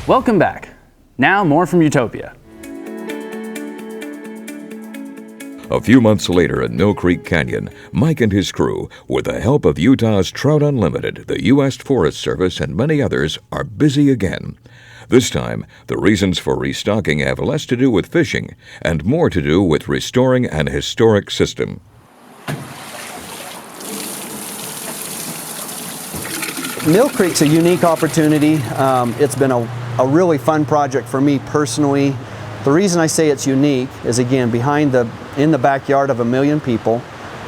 Welcome back. Now more from Utopia. A few months later in Mill Creek Canyon, Mike and his crew, with the help of Utah's Trout Unlimited, the U.S. Forest Service, and many others, are busy again. This time, the reasons for restocking have less to do with fishing and more to do with restoring an historic system. Mill Creek's a unique opportunity. It's been a really fun project for me personally. The reason I say it's unique is, again, in the backyard of 1 million people,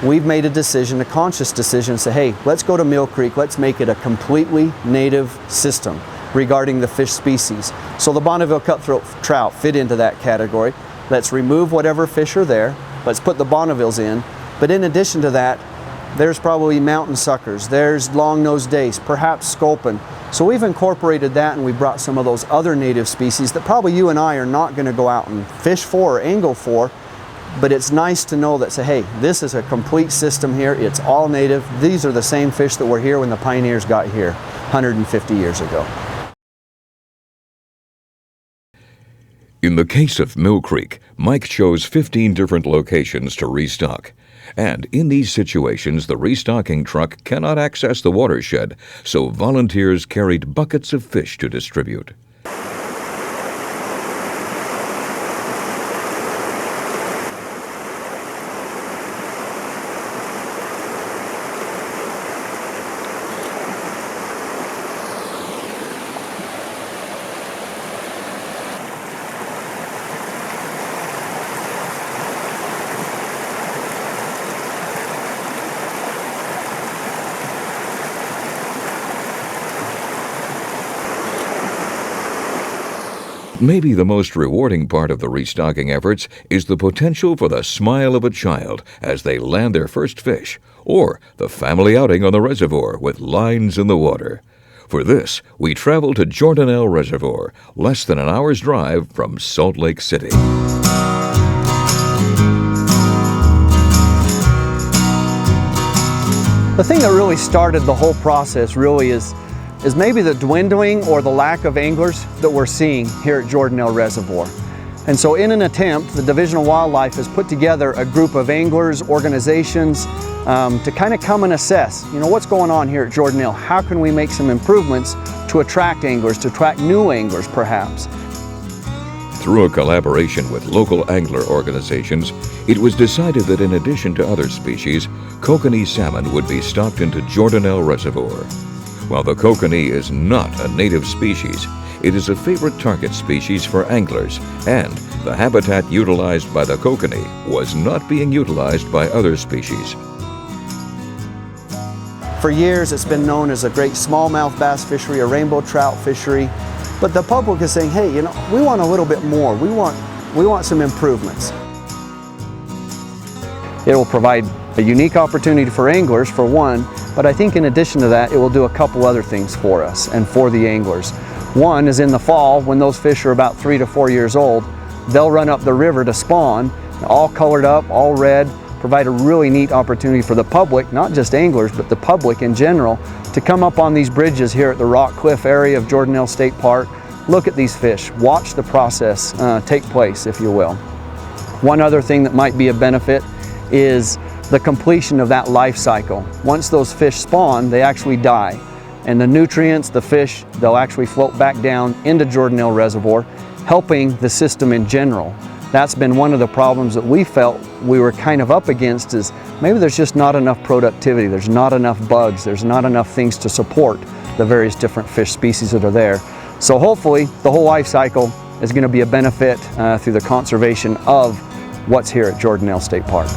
we've made a decision, a conscious decision, to say, hey, let's go to Mill Creek, let's make it a completely native system regarding the fish species. So the Bonneville cutthroat trout fit into that category. Let's remove whatever fish are there, let's put the Bonnevilles in, but in addition to that, there's probably mountain suckers, there's long-nosed dace, perhaps sculpin. So we've incorporated that, and we brought some of those other native species that probably you and I are not going to go out and fish for or angle for, but it's nice to know that, say, hey, this is a complete system here, it's all native, these are the same fish that were here when the pioneers got here 150 years ago. In the case of Mill Creek, Mike chose 15 different locations to restock. And in these situations, the restocking truck cannot access the watershed, so volunteers carried buckets of fish to distribute. Maybe the most rewarding part of the restocking efforts is the potential for the smile of a child as they land their first fish, or the family outing on the reservoir with lines in the water. For this, we travel to Jordanelle Reservoir, less than an hour's drive from Salt Lake City. The thing that really started the whole process really is maybe the dwindling or the lack of anglers that we're seeing here at Jordanelle Reservoir. And so in an attempt, the Division of Wildlife has put together a group of anglers, organizations, to kind of come and assess, what's going on here at Jordanelle? How can we make some improvements to attract anglers, to attract new anglers perhaps? Through a collaboration with local angler organizations, it was decided that in addition to other species, kokanee salmon would be stocked into Jordanelle Reservoir. While the kokanee is not a native species, it is a favorite target species for anglers, and the habitat utilized by the kokanee was not being utilized by other species. For years, it's been known as a great smallmouth bass fishery, a rainbow trout fishery, but the public is saying, hey, we want a little bit more. We want some improvements. It will provide a unique opportunity for anglers, for one, but I think in addition to that, it will do a couple other things for us and for the anglers. One is in the fall, when those fish are about 3 to 4 years old, they'll run up the river to spawn, all colored up, all red, provide a really neat opportunity for the public, not just anglers, but the public in general, to come up on these bridges here at the Rock Cliff area of Jordanelle State Park, look at these fish, watch the process take place, if you will. One other thing that might be a benefit is the completion of that life cycle. Once those fish spawn, they actually die. And the nutrients, the fish, they'll actually float back down into Jordanelle Reservoir, helping the system in general. That's been one of the problems that we felt we were kind of up against, is maybe there's just not enough productivity, there's not enough bugs, there's not enough things to support the various different fish species that are there. So hopefully the whole life cycle is going to be a benefit through the conservation of what's here at Jordanelle State Park.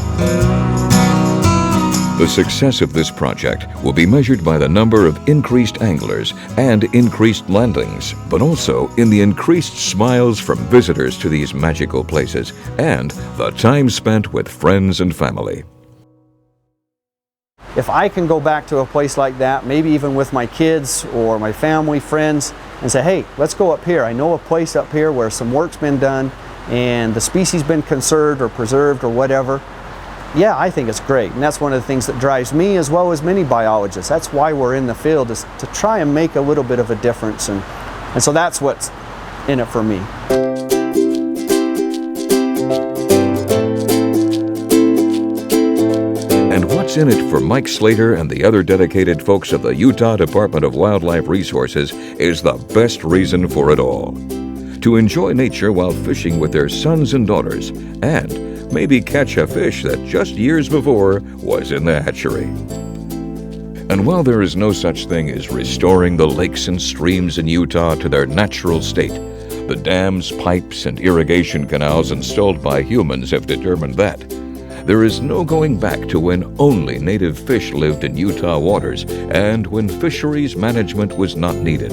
The success of this project will be measured by the number of increased anglers and increased landings, but also in the increased smiles from visitors to these magical places and the time spent with friends and family. If I can go back to a place like that, maybe even with my kids or my family, friends, and say, hey, let's go up here. I know a place up here where some work's been done and the species been conserved or preserved or whatever. Yeah, I think it's great, and that's one of the things that drives me as well as many biologists. That's why we're in the field, is to try and make a little bit of a difference, and so that's what's in it for me. And what's in it for Mike Slater and the other dedicated folks of the Utah Department of Wildlife Resources is the best reason for it all. To enjoy nature while fishing with their sons and daughters, and maybe catch a fish that just years before was in the hatchery. And while there is no such thing as restoring the lakes and streams in Utah to their natural state, the dams, pipes, and irrigation canals installed by humans have determined that. There is no going back to when only native fish lived in Utah waters and when fisheries management was not needed.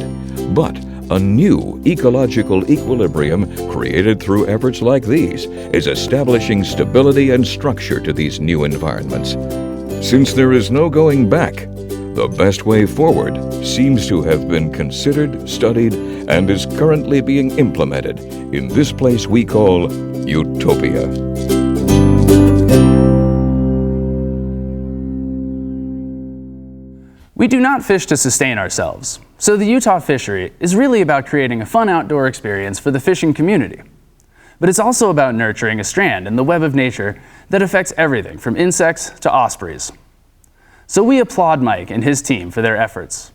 But a new ecological equilibrium created through efforts like these is establishing stability and structure to these new environments. Since there is no going back, the best way forward seems to have been considered, studied, and is currently being implemented in this place we call Utopia. We do not fish to sustain ourselves, so the Utah fishery is really about creating a fun outdoor experience for the fishing community. But it's also about nurturing a strand in the web of nature that affects everything from insects to ospreys. So we applaud Mike and his team for their efforts.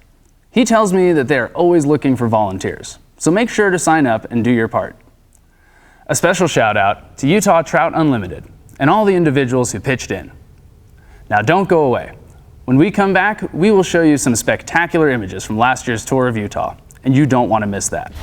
He tells me that they are always looking for volunteers, so make sure to sign up and do your part. A special shout out to Utah Trout Unlimited and all the individuals who pitched in. Now don't go away. When we come back, we will show you some spectacular images from last year's tour of Utah, and you don't want to miss that.